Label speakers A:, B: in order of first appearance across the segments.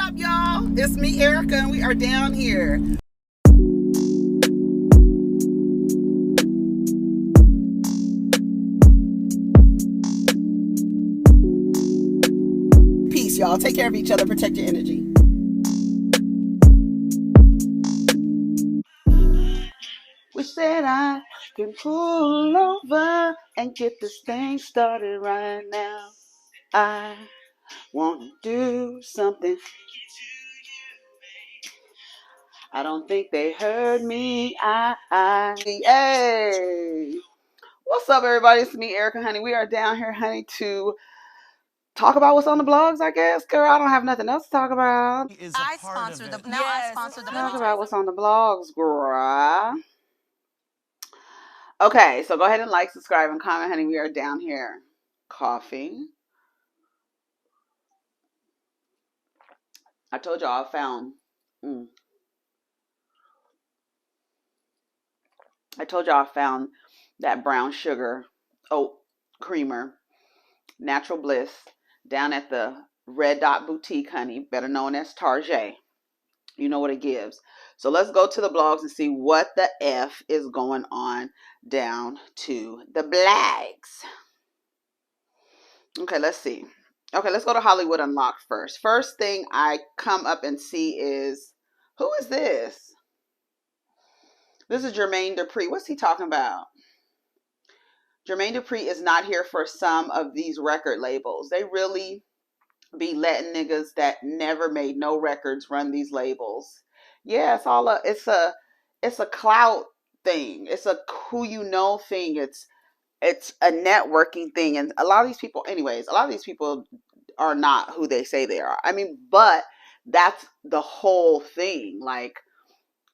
A: up, y'all? It's me, Erica, and we are down here. Peace, y'all. Take care of each other. Protect your energy. We said I can pull over and get this thing started right now. I want to do something. I don't think they heard me. Hey. What's up, everybody? It's me, Erica, honey. We are down here, honey, to talk about what's on the blogs, I guess. Girl, I don't have nothing else to talk about.
B: I sponsor the. Now
A: Yes.
B: I sponsor the.
A: Talk about what's on the blogs, girl. Okay, so go ahead and like, subscribe, and comment, honey. We are down here. Coffee. I told y'all I found. I told y'all I found that brown sugar oat creamer, Natural Bliss, down at the Red Dot Boutique, honey, better known as Target. You know what it gives. So let's go to the blogs and see what the F is going on down to the blags. Okay, let's see. Okay, let's go to Hollywood Unlocked first. First thing I come up and see is, who is this? This is Jermaine Dupri. What's he talking about? Jermaine Dupri is not here for some of these record labels. They really be letting niggas that never made no records run these labels. Yeah, it's a clout thing. It's a who you know thing. It's a networking thing. And a lot of these people, anyways, a lot of these people are not who they say they are. I mean, but that's the whole thing. Like,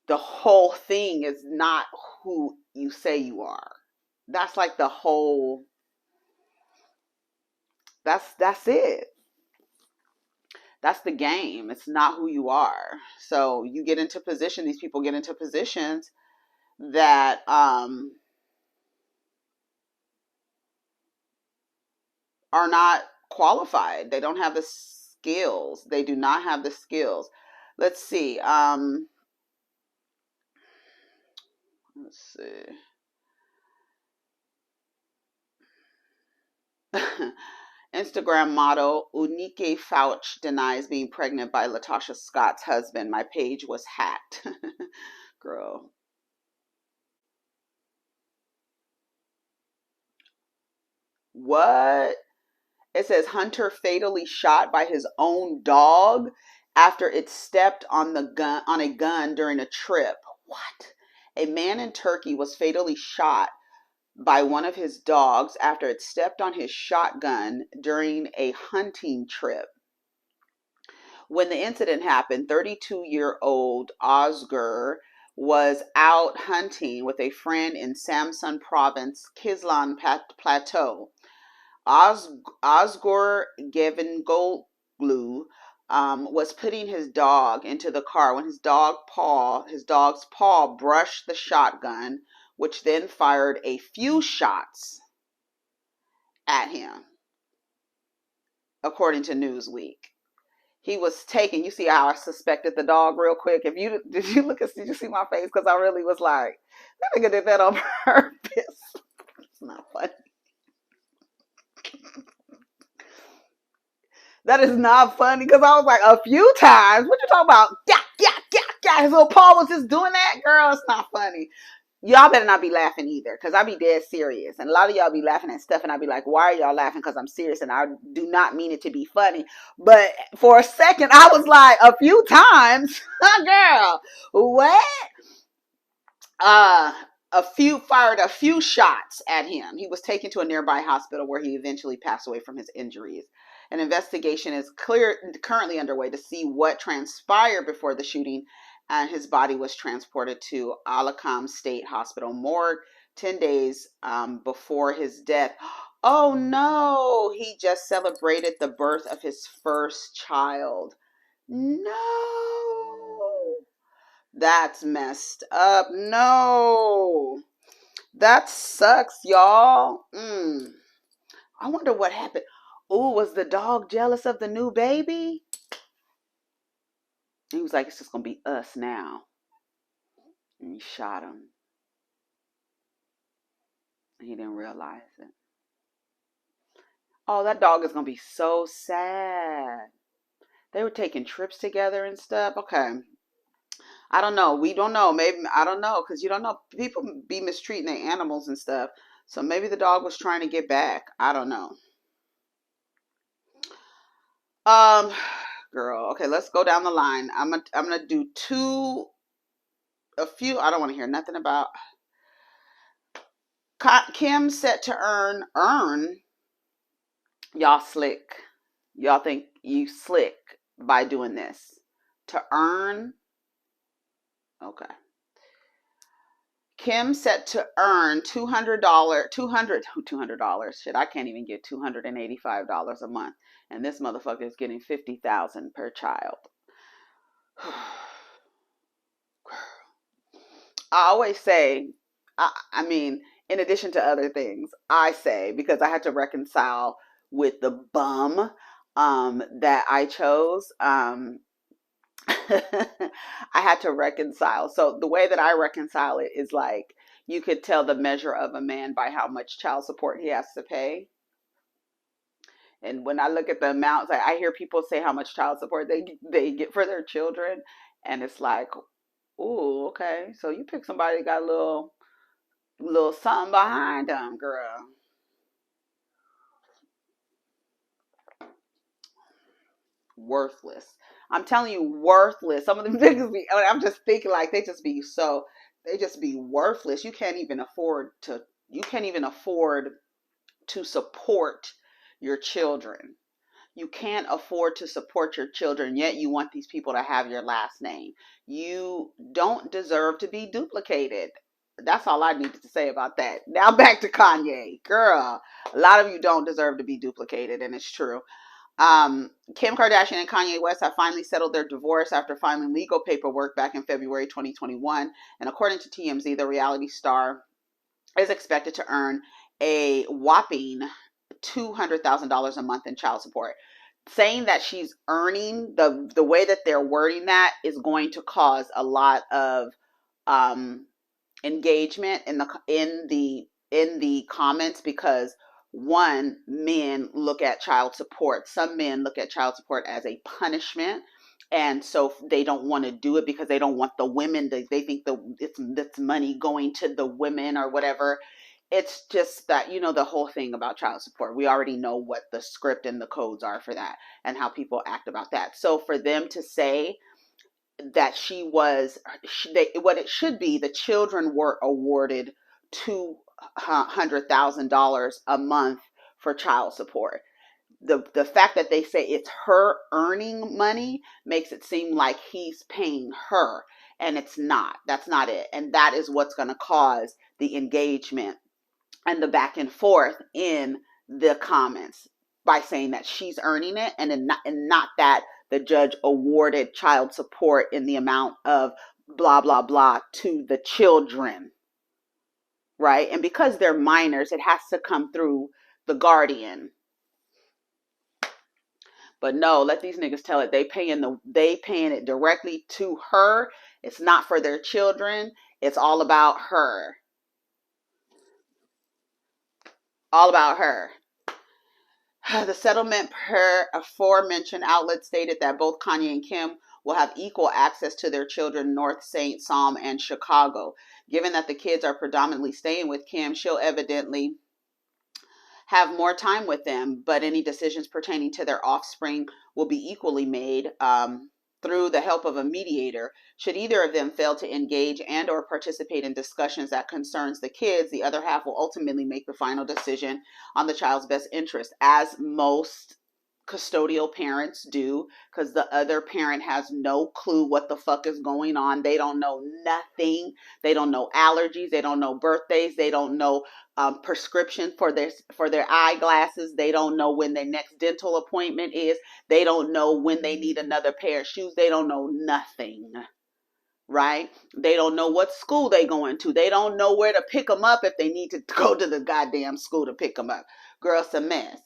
A: the whole thing is not who you say you are. That's like the whole, that's it. That's the game. It's not who you are. So you get into position, these people get into positions that are not qualified. They don't have the skills. They do not have the skills. Let's see. Let's see. Instagram model Unique Fouch denies being pregnant by Latasha Scott's husband. My page was hacked. Girl. What? It says Hunter fatally shot by his own dog after it stepped on a gun during a trip. What? A man in Turkey was fatally shot by one of his dogs after it stepped on his shotgun during a hunting trip. When the incident happened, 32-year-old Osgur was out hunting with a friend in Samsun province, Kizlan Plateau. Osgur Gevingoglu was putting his dog into the car when his dog's paw brushed the shotgun, which then fired a few shots at him, according to Newsweek. He was taken. You see how I suspected the dog real quick? Did you see my face? Because I really was like, that nigga did that on purpose. It's not funny. That is not funny, because I was like, a few times. What you talking about? Yeah. His little paw was just doing that. Girl, it's not funny. Y'all better not be laughing either, because I be dead serious. And a lot of y'all be laughing at stuff, and I be like, why are y'all laughing? Because I'm serious, and I do not mean it to be funny. But for a second, I was like, a few times. Girl, what? Fired a few shots at him. He was taken to a nearby hospital where he eventually passed away from his injuries. An investigation is currently underway to see what transpired before the shooting, and his body was transported to Alakam State Hospital morgue 10 days before his death. Oh no, he just celebrated the birth of his first child. No. That's messed up. No. That sucks, y'all. I wonder what happened. Oh, was the dog jealous of the new baby? He was like, it's just going to be us now. And he shot him. And he didn't realize it. Oh, that dog is going to be so sad. They were taking trips together and stuff. Okay. I don't know. We don't know. Maybe, I don't know. Because you don't know. People be mistreating their animals and stuff. So maybe the dog was trying to get back. I don't know. Um, Girl. Okay, let's go down the line. I'm gonna do a few. I don't want to hear nothing about Kim set to earn. Y'all slick. Y'all think you slick by doing this. To earn. Okay. Kim set to earn $200. Shit, I can't even get $285 a month, and this motherfucker is getting $50,000 per child. I always say, I mean, in addition to other things, I say, because I had to reconcile with the bum that I chose. I had to reconcile. So the way that I reconcile it is like you could tell the measure of a man by how much child support he has to pay. And when I look at the amounts, I hear people say how much child support they get for their children, and it's like, ooh, okay. So you pick somebody that got a little something behind them, girl. Worthless. I'm telling you, worthless. Some of them niggas be. I'm just thinking like they just be worthless. You can't even afford to. You can't even afford to support your children. You can't afford to support your children, yet you want these people to have your last name. You don't deserve to be duplicated. That's all I needed to say about that. Now back to Kanye. Girl, a lot of you don't deserve to be duplicated, and it's true. Kim Kardashian and Kanye West have finally settled their divorce after filing legal paperwork back in February 2021. And according to TMZ, the reality star is expected to earn a whopping $200,000 a month in child support. Saying that she's earning, the way that they're wording that is going to cause a lot of um, engagement in the comments, because one, men look at child support. Some men look at child support as a punishment, and so they don't want to do it because they don't want the women. They think it's money going to the women or whatever. It's just that, the whole thing about child support. We already know what the script and the codes are for that and how people act about that. So for them to say that what it should be, the children were awarded $200,000 a month for child support. The fact that they say it's her earning money makes it seem like he's paying her, and it's not. That's not it. And that is what's going to cause the engagement and the back and forth in the comments, by saying that she's earning it, and not that the judge awarded child support in the amount of blah blah blah to the children, right? And because they're minors, it has to come through the guardian. But no, let these niggas tell it. They paying it directly to her. It's not for their children. It's all about her. All about her. The settlement, per aforementioned outlet, stated that both Kanye and Kim will have equal access to their children, North St. Psalm and Chicago. Given that the kids are predominantly staying with Kim, she'll evidently have more time with them, but any decisions pertaining to their offspring will be equally made through the help of a mediator. Should either of them fail to engage and or participate in discussions that concerns the kids, the other half will ultimately make the final decision on the child's best interest, as most custodial parents do, because the other parent has no clue what the fuck is going on. They don't know nothing. They don't know allergies. They don't know birthdays. They don't know prescription for their eyeglasses. They don't know when their next dental appointment is. They don't know when they need another pair of shoes. They don't know nothing. Right? They don't know what school they going to. They don't know where to pick them up if they need to go to the goddamn school to pick them up. Girl, it's a mess.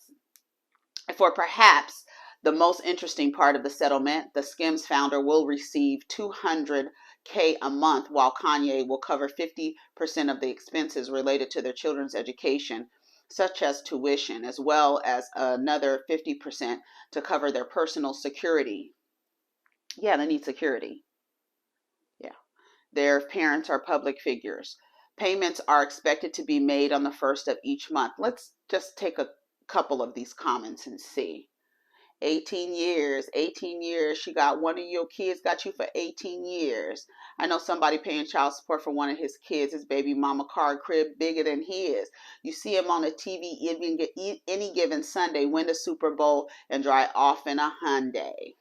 A: For perhaps The most interesting part of the settlement, the Skims founder will receive $200K a month, while Kanye will cover 50% of the expenses related to their children's education, such as tuition, as well as another 50% to cover their personal security. Yeah, they need security. Yeah. Their parents are public figures. Payments are expected to be made on the first of each month. Let's just take a couple of these comments and see. 18 years, 18 years. She got one of your kids, got you for 18 years. I know somebody paying child support for one of his kids, his baby mama car crib bigger than his. You see him on the TV any given Sunday, win the Super Bowl, and drive off in a Hyundai.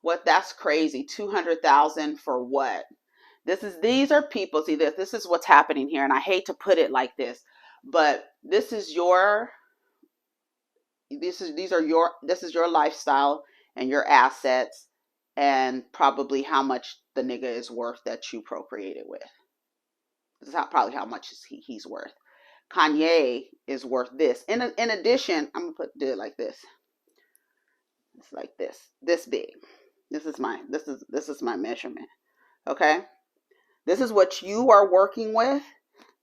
A: What? That's crazy. 200,000 for what? These are people. See, this is what's happening here, and I hate to put it like this, but this is your lifestyle and your assets, and probably how much the nigga is worth that you procreated with. This is probably how much he's worth. Kanye is worth this. In addition, I'm gonna do it like this. It's like this big. This is my measurement. Okay. This is what you are working with.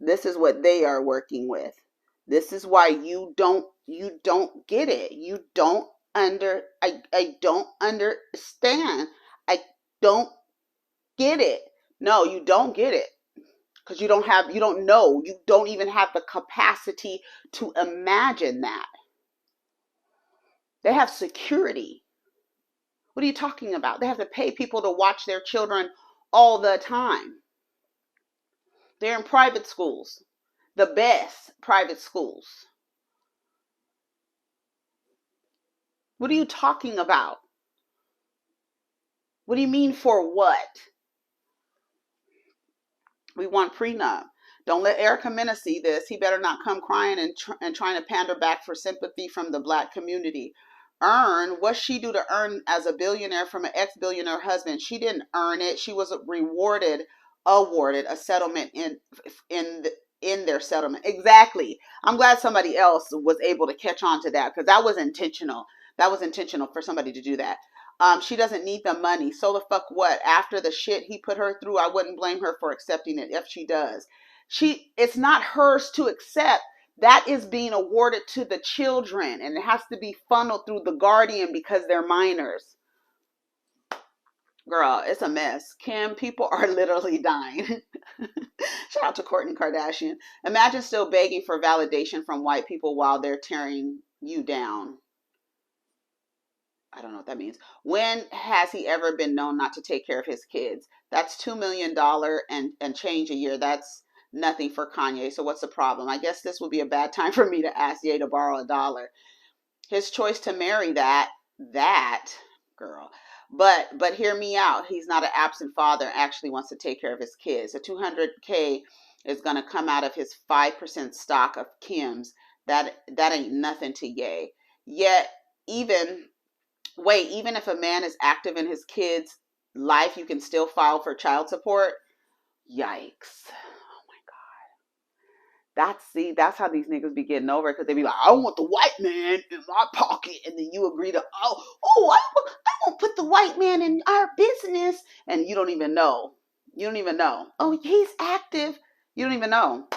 A: This is what they are working with. This is why you don't get it. I don't understand. I don't get it. No, you don't get it. Because you don't know. You don't even have the capacity to imagine that. They have security. What are you talking about? They have to pay people to watch their children all the time. They're in private schools, the best private schools. What are you talking about? What do you mean for what? We want prenup. Don't let Erica Mena see this. He better not come crying and trying to pander back for sympathy from the Black community. What she do to earn as a billionaire from an ex-billionaire husband? She didn't earn it. She was awarded a settlement in their settlement. Exactly. I'm glad somebody else was able to catch on to that, because that was intentional. That was intentional for somebody to do that. She doesn't need the money. So the fuck what? After the shit he put her through, I wouldn't blame her for accepting it if she does. It's not hers to accept. That is being awarded to the children, and it has to be funneled through the guardian because they're minors. Girl, it's a mess. Kim, people are literally dying. Shout out to Kourtney Kardashian. Imagine still begging for validation from white people while they're tearing you down. I don't know what that means. When has he ever been known not to take care of his kids? That's $2 million and change a year. That's nothing for Kanye. So what's the problem? I guess this would be a bad time for me to ask Ye to borrow $1. His choice to marry that girl. But hear me out. He's not an absent father, actually wants to take care of his kids. So $200K is going to come out of his 5% stock of Kim's. That ain't nothing to Ye. Yet, even if a man is active in his kid's life, you can still file for child support. Yikes. Oh my God. That's how these niggas be getting over it, because they be like, I want the white man in my pocket. And then you agree to, I won't put the white man in our business. And you don't even know. Oh, he's active. You don't even know.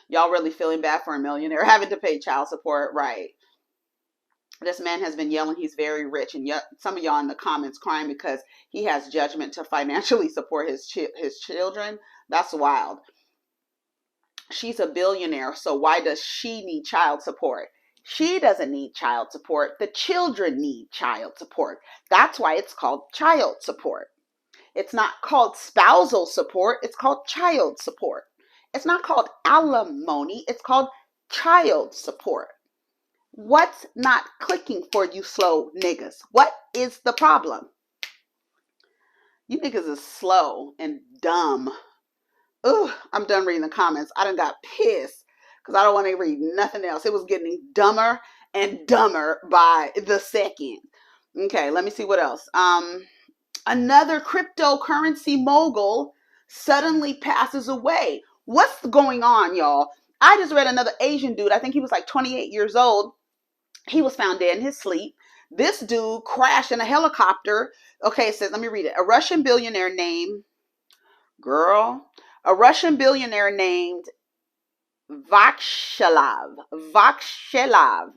A: Y'all really feeling bad for a millionaire having to pay child support, right? This man has been yelling he's very rich, and yet some of y'all in the comments crying because he has judgment to financially support his children. That's wild. She's a billionaire, so why does she need child support? She doesn't need child support. The children need child support. That's why it's called child support. It's not called spousal support. It's called child support. It's not called alimony. It's called child support. What's not clicking for you slow niggas? What is the problem? You niggas is slow and dumb. Ugh, I'm done reading the comments. I done got pissed because I don't want to read nothing else. It was getting dumber and dumber by the second. Okay, let me see what else. Another cryptocurrency mogul suddenly passes away. What's going on, y'all? I just read another Asian dude. I think he was like 28 years old. He was found dead in his sleep. This dude crashed in a helicopter. Okay, it says, let me read it. A Russian billionaire named, girl, a Russian billionaire named Vakshelov, Vakshelov,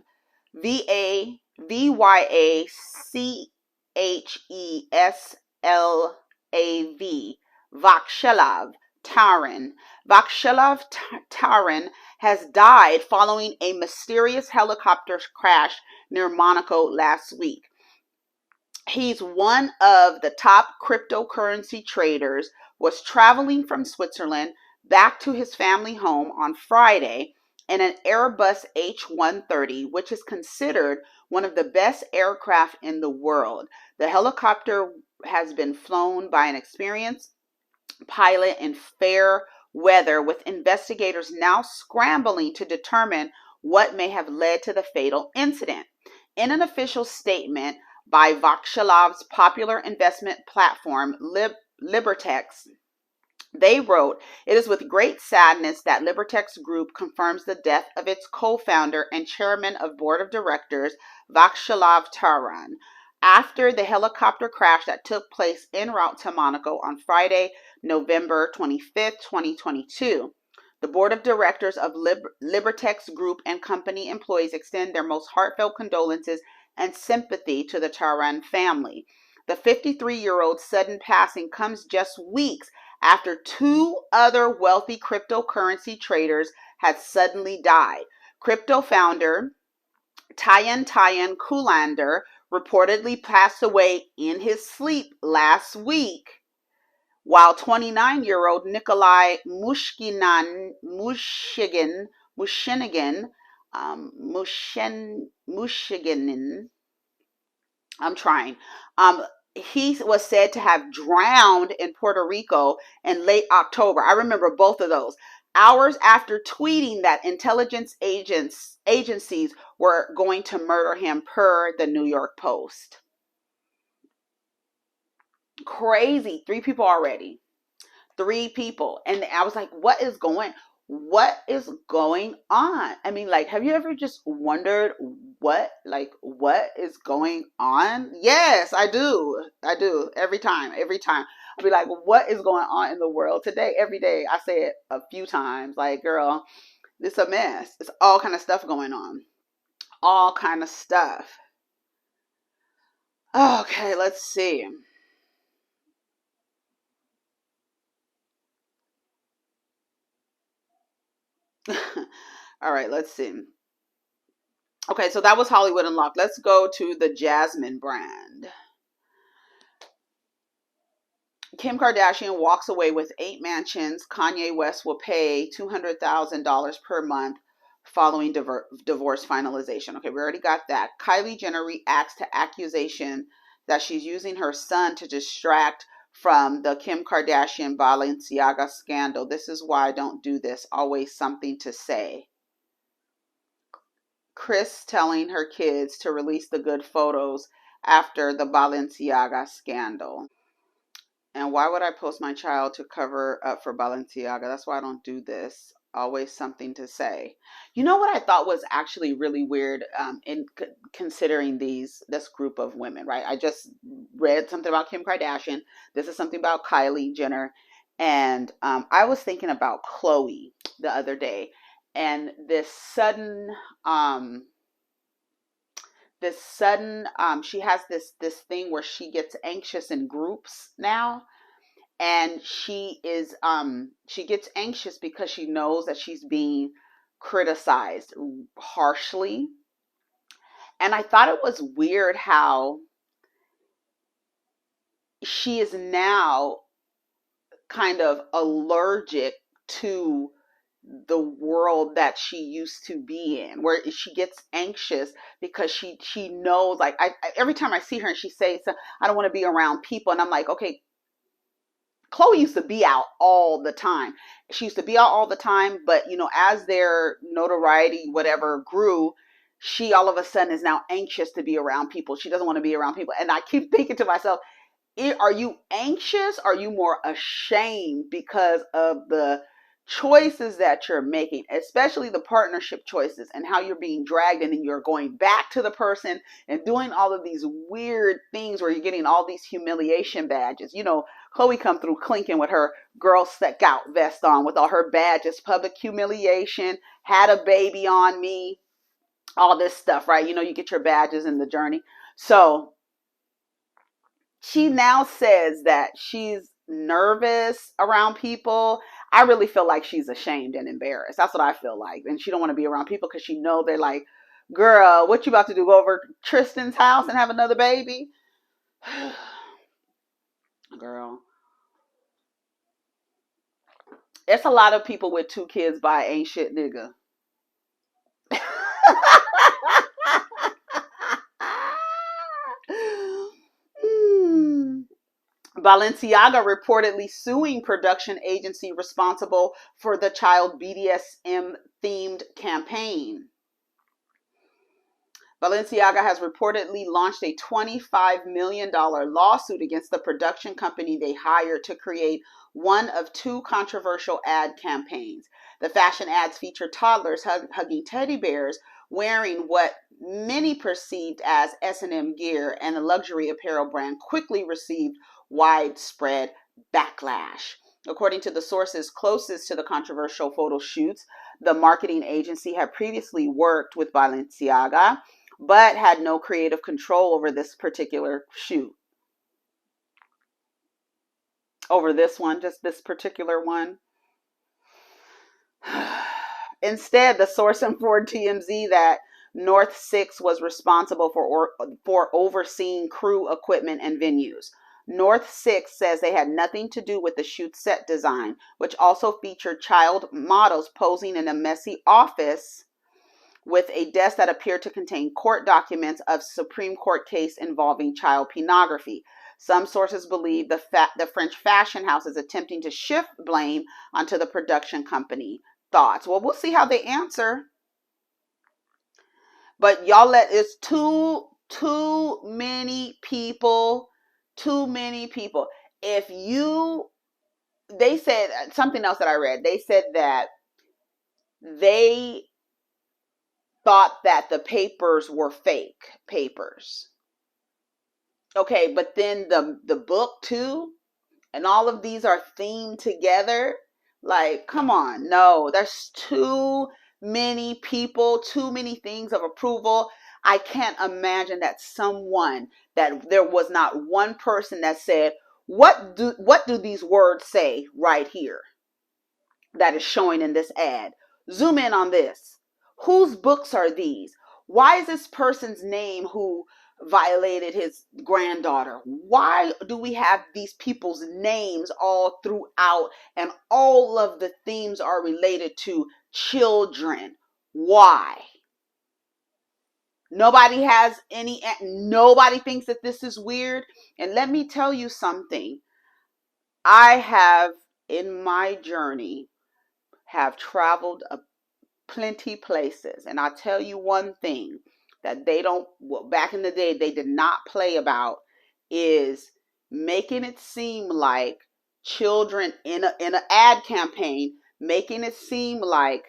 A: Vakshelov Taran. Vakshelov Taran has died following a mysterious helicopter crash near Monaco last week. He's one of the top cryptocurrency traders, was traveling from Switzerland back to his family home on Friday in an Airbus H130, which is considered one of the best aircraft in the world. The helicopter has been flown by an experienced pilot in fair weather, with investigators now scrambling to determine what may have led to the fatal incident. In an official statement by Vakshelov's popular investment platform, Libertex, they wrote, "It is with great sadness that Libertex Group confirms the death of its co-founder and chairman of board of directors, Vakshelov Taran, after the helicopter crash that took place en route to Monaco on Friday, November 25th, 2022. The board of directors of Libertex Group and company employees extend their most heartfelt condolences and sympathy to the Taran family. The 53-year-old sudden passing comes just weeks after two other wealthy cryptocurrency traders had suddenly died. Crypto founder Tyan Kulander reportedly passed away in his sleep last week, while 29-year-old Nikolai Mushkinin, I'm trying. He was said to have drowned in Puerto Rico in late October. I remember both of those. Hours after tweeting that intelligence agencies were going to murder him, per the New York Post. Crazy. 3 people already. 3 people. And I was like, what is going on? I mean, like, have you ever just wondered what is going on? Yes, I do. Every time. I'll be like, what is going on in the world today? Every day. I say it a few times. Like, girl, it's a mess. It's all kind of stuff going on. All kind of stuff. Okay, let's see. All right, let's see. Okay, so that was Hollywood Unlocked. Let's go to the Jasmine brand. Kim Kardashian walks away with 8 mansions. Kanye West will pay $200,000 per month following divorce finalization. Okay, we already got that. Kylie Jenner reacts to accusation that she's using her son to distract from the Kim Kardashian Balenciaga scandal. This is why I don't do this. Always something to say. Kris telling her kids to release the good photos after the Balenciaga scandal. And why would I post my child to cover up for Balenciaga? That's why I don't do this. Always something to say. You know what I thought was actually really weird, in considering this group of women, right? I just read something about Kim Kardashian. This is something about Kylie Jenner. And I was thinking about Khloe the other day. And this sudden she has this thing where she gets anxious in groups now, and she gets anxious because she knows that she's being criticized harshly. And I thought it was weird how she is now kind of allergic to the world that she used to be in, where she gets anxious because she knows, like, I every time I see her and she says, I don't want to be around people, and I'm like, okay, Khloe used to be out all the time. She used to be out all the time, but as their notoriety, whatever, grew, she all of a sudden is now anxious to be around people. She doesn't want to be around people. And I keep thinking to myself, are you anxious? Are you more ashamed because of the choices that you're making, especially the partnership choices and how you're being dragged and then you're going back to the person and doing all of these weird things where you're getting all these humiliation badges. You know, Chloe come through clinking with her Girl Scout vest on with all her badges, public humiliation, had a baby on me, all this stuff, right? You know, you get your badges in the journey. So she now says that she's nervous around people. I really feel like she's ashamed and embarrassed. That's what I feel like. And she don't want to be around people because she know they're like, girl, what you about to do? Go over Tristan's house and have another baby? Girl. It's a lot of people with 2 kids by ain't shit nigga. Balenciaga reportedly suing production agency responsible for the child BDSM themed campaign. Balenciaga has reportedly launched a $25 million lawsuit against the production company they hired to create one of 2 controversial ad campaigns. The fashion ads feature toddlers hugging teddy bears, wearing what many perceived as S&M gear, and the luxury apparel brand quickly received widespread backlash. According to the sources closest to the controversial photo shoots, the marketing agency had previously worked with Balenciaga, but had no creative control over this particular shoot. Over this one, just this particular one. Instead, the source informed TMZ that North 6 was responsible for overseeing crew, equipment, and venues. North 6 says they had nothing to do with the shoot set design, which also featured child models posing in a messy office with a desk that appeared to contain court documents of Supreme Court case involving child pornography. Some sources believe the French fashion house is attempting to shift blame onto the production company. Thoughts? Well, we'll see how they answer. But y'all, it's too many people. Too many people. They said something else that I read. They said that they thought that the papers were fake papers. Okay, but then the book too, and all of these are themed together. Like, come on. No, there's too many people, too many things of approval. I can't imagine that there was not one person that said, what do these words say right here that is showing in this ad? Zoom in on this. Whose books are these? Why is this person's name who violated his granddaughter? Why do we have these people's names all throughout and all of the themes are related to children? Why? Nobody thinks that this is weird. And let me tell you something. I have, in my journey, have traveled plenty places, and I'll tell you one thing that back in the day they did not play about is making it seem like children in an ad campaign, making it seem like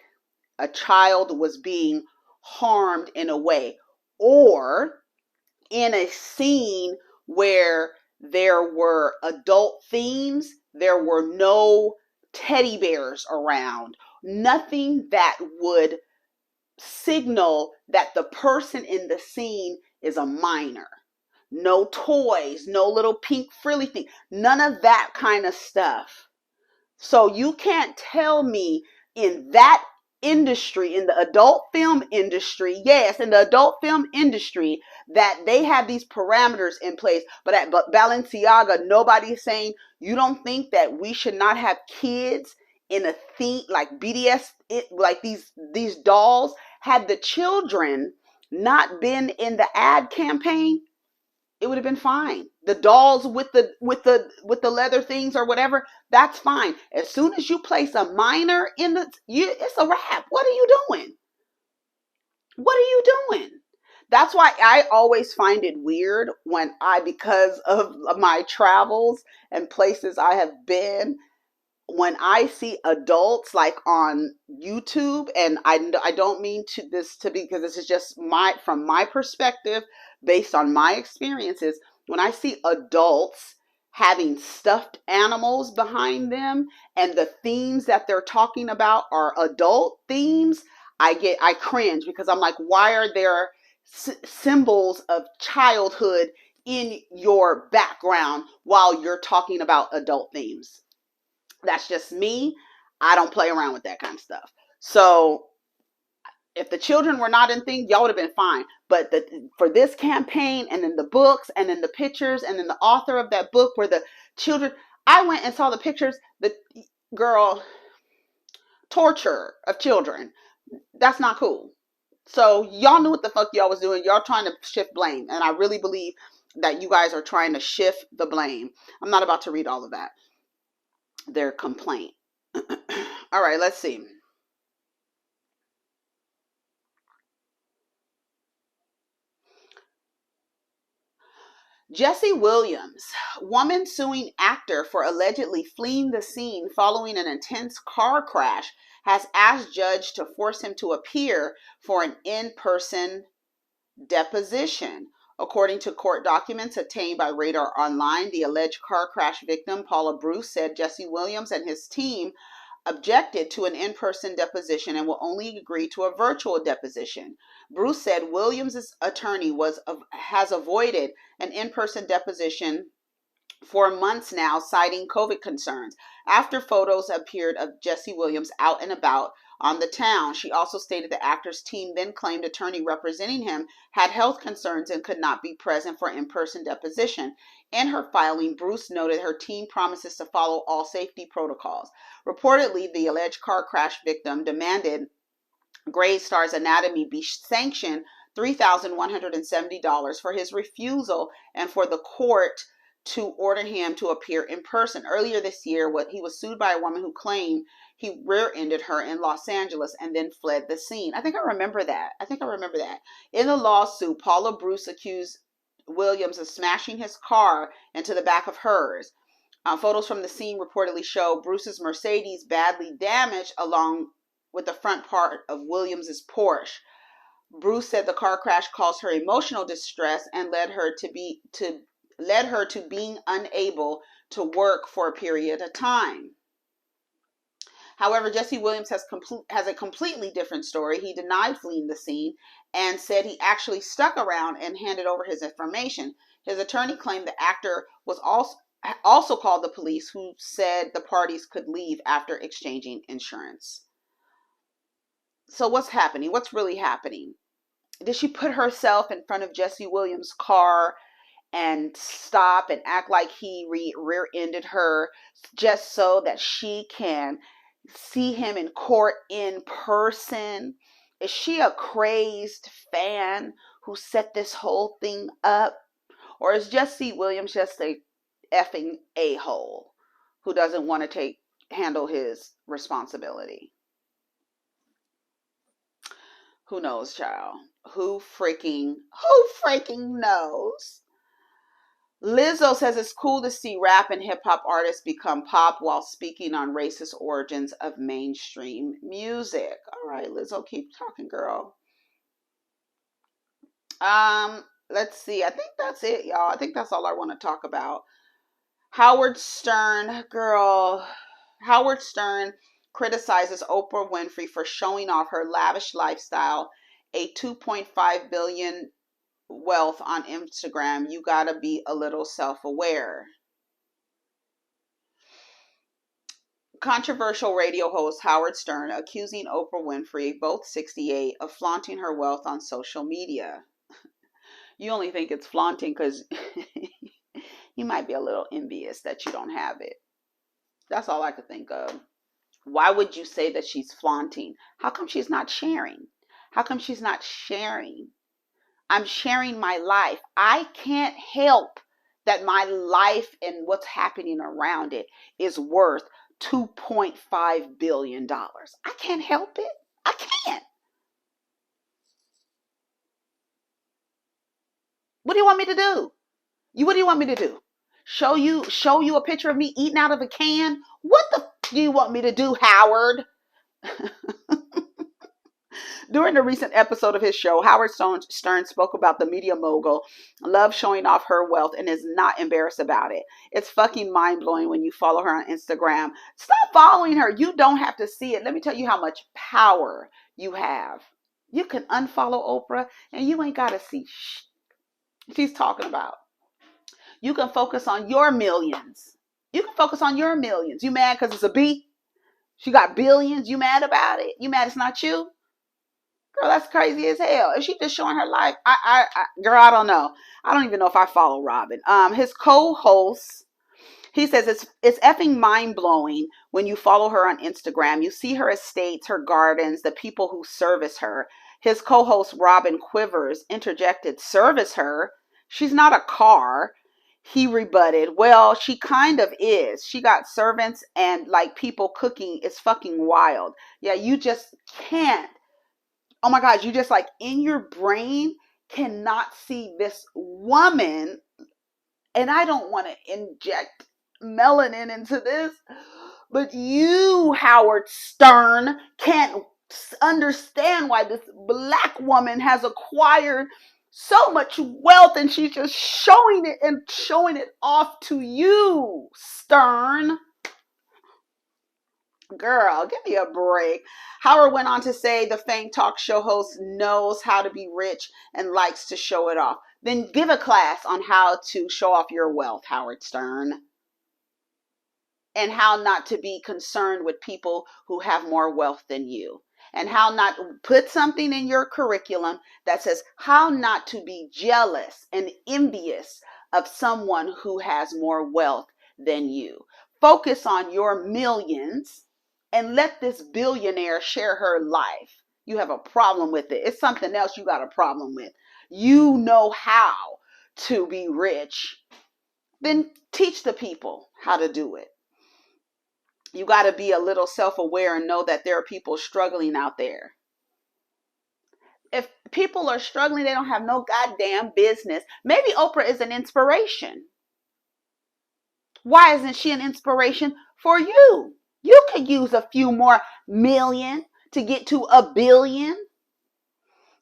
A: a child was being harmed in a way, or in a scene where there were adult themes, there were no teddy bears around, nothing that would signal that the person in the scene is a minor. No toys, no little pink frilly thing, none of that kind of stuff. So you can't tell me in that industry, in the adult film industry, yes, in the adult film industry, that they have these parameters in place. But at Balenciaga, nobody's saying, you don't think that we should not have kids in a theme like BDS, like these dolls? Had the children not been in the ad campaign, it would have been fine. The dolls with the leather things or whatever, that's fine. As soon as you place a minor in it's a wrap. What are you doing? What are you doing? That's why I always find it weird because of my travels and places I have been, when I see adults like on YouTube, and I don't mean to this to be, because this is just from my perspective based on my experiences, when I see adults having stuffed animals behind them and the themes that they're talking about are adult themes, I cringe, because I'm like, why are there symbols of childhood in your background while you're talking about adult themes? That's just me. I don't play around with that kind of stuff. So if the children were not in things, y'all would have been fine. But for this campaign, and then the books, and then the pictures, and then the author of that book where the children, I went and saw the pictures, the girl, torture of children. That's not cool. So y'all knew what the fuck y'all was doing. Y'all trying to shift blame. And I really believe that you guys are trying to shift the blame. I'm not about to read all of that. Their complaint. All right, let's see. Jesse Williams, woman suing actor for allegedly fleeing the scene following an intense car crash, has asked judge to force him to appear for an in-person deposition. According to court documents obtained by Radar Online, the alleged car crash victim, Paula Bruce, said Jesse Williams and his team objected to an in-person deposition and will only agree to a virtual deposition. Bruce said Williams' attorney has avoided an in-person deposition for months now, citing COVID concerns, after photos appeared of Jesse Williams out and about on the town. She also stated the actor's team then claimed attorney representing him had health concerns and could not be present for in-person deposition. In her filing, Bruce noted her team promises to follow all safety protocols. Reportedly, the alleged car crash victim demanded Grey Star's Anatomy be sanctioned $3,170 for his refusal and for the court to order him to appear in person. Earlier this year, he was sued by a woman who claimed he rear-ended her in Los Angeles and then fled the scene. I think I remember that. In the lawsuit, Paula Bruce accused Williams of smashing his car into the back of hers. Photos from the scene reportedly show Bruce's Mercedes badly damaged along with the front part of Williams's Porsche. Bruce said the car crash caused her emotional distress and led her to being unable to work for a period of time. However, Jesse Williams has a completely different story. He denied fleeing the scene and said he actually stuck around and handed over his information. His attorney claimed the actor was also called the police, who said the parties could leave after exchanging insurance. So what's happening? What's really happening? Did she put herself in front of Jesse Williams' car and stop and act like he rear-ended her just so that she can see him in court in person? Is she a crazed fan who set this whole thing up? Or is Jesse Williams just a effing a-hole who doesn't want to handle his responsibility? Who knows, child? Who freaking knows? Lizzo says it's cool to see rap and hip-hop artists become pop while speaking on racist origins of mainstream music. All right, Lizzo, keep talking, girl. Let's see. I think that's it, y'all. I think that's all I want to talk about. Howard Stern criticizes Oprah Winfrey for showing off her lavish lifestyle, a $2.5 billion wealth on Instagram. You gotta be a little self-aware. Controversial radio host Howard Stern accusing Oprah Winfrey, both 68, of flaunting her wealth on social media. You only think it's flaunting because you might be a little envious that you don't have it. That's all I could think of. Why would you say that she's flaunting? How come she's not sharing? I'm sharing my life. I can't help that my life and what's happening around it is worth $2.5 billion. I can't help it. I can't. What do you want me to do? What do you want me to do? Show you a picture of me eating out of a can? What the do you want me to do, Howard? During a recent episode of his show, Howard Stern spoke about the media mogul loves showing off her wealth and is not embarrassed about it. It's fucking mind-blowing when you follow her on Instagram. Stop following her. You don't have to see it. Let me tell you how much power you have. You can unfollow Oprah and you ain't got to see she's talking about. You can focus on your millions. You can focus on your millions. You mad because it's a B? She got billions. You mad about it? You mad it's not you? Girl, that's crazy as hell. Is she just showing her life? Girl, I don't know. I don't even know if I follow Robin. His co-host, he says it's effing mind blowing when you follow her on Instagram. You see her estates, her gardens, the people who service her. His co-host Robin Quivers interjected, "Service her? She's not a car." He rebutted, "Well, she kind of is. She got servants and like people cooking. It's fucking wild. Yeah, you just can't. Oh my God, you just like in your brain cannot see this woman." And I don't want to inject melanin into this, but you, Howard Stern, can't understand why this black woman has acquired so much wealth and she's just showing it and showing it off to you, Stern. Girl, give me a break. Howard went on to say the famed talk show host knows how to be rich and likes to show it off. Then give a class on how to show off your wealth, Howard Stern, and how not to be concerned with people who have more wealth than you, and how not put something in your curriculum that says how not to be jealous and envious of someone who has more wealth than you. Focus on your millions and let this billionaire share her life. You have a problem with it. It's something else you got a problem with. You know how to be rich. Then teach the people how to do it. You got to be a little self-aware and know that there are people struggling out there. If people are struggling, they don't have no goddamn business. Maybe Oprah is an inspiration. Why isn't she an inspiration for you? You could use a few more million to get to a billion.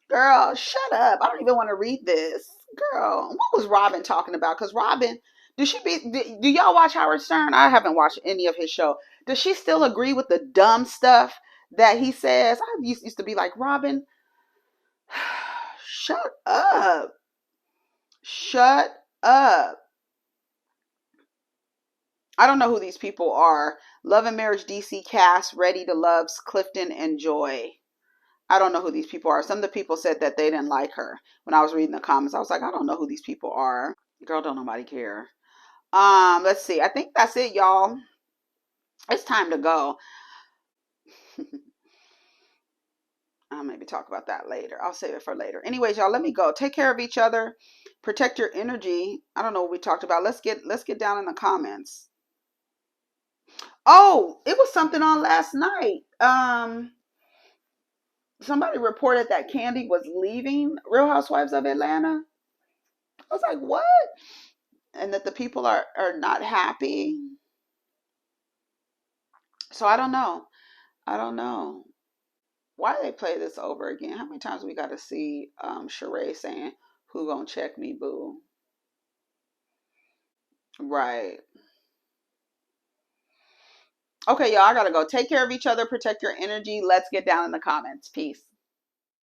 A: Girl, shut up. I don't even want to read this. Girl, what was Robin talking about? Because Robin, do y'all watch Howard Stern? I haven't watched any of his show. Does she still agree with the dumb stuff that he says? I used to be like, Robin, shut up. Shut up. I don't know who these people are. Love and Marriage DC cast, Ready to Loves, Clifton and Joy. I don't know who these people are. Some of the people said that they didn't like her. When I was reading the comments, I was like, I don't know who these people are. Girl, don't nobody care. Let's see. I think that's it, y'all. It's time to go. I'll maybe talk about that later. I'll save it for later. Anyways, y'all, let me go. Take care of each other. Protect your energy. I don't know what we talked about. Let's get down in the comments. Oh, it was something on last night. Somebody reported that Candy was leaving Real Housewives of Atlanta. I was like, what? And that the people are not happy. So I don't know. I don't know. Why do they play this over again? How many times we got to see Sheree saying, who gonna check me, boo? Right. Okay, y'all, I gotta go. Take care of each other. Protect your energy. Let's get down in the comments. Peace.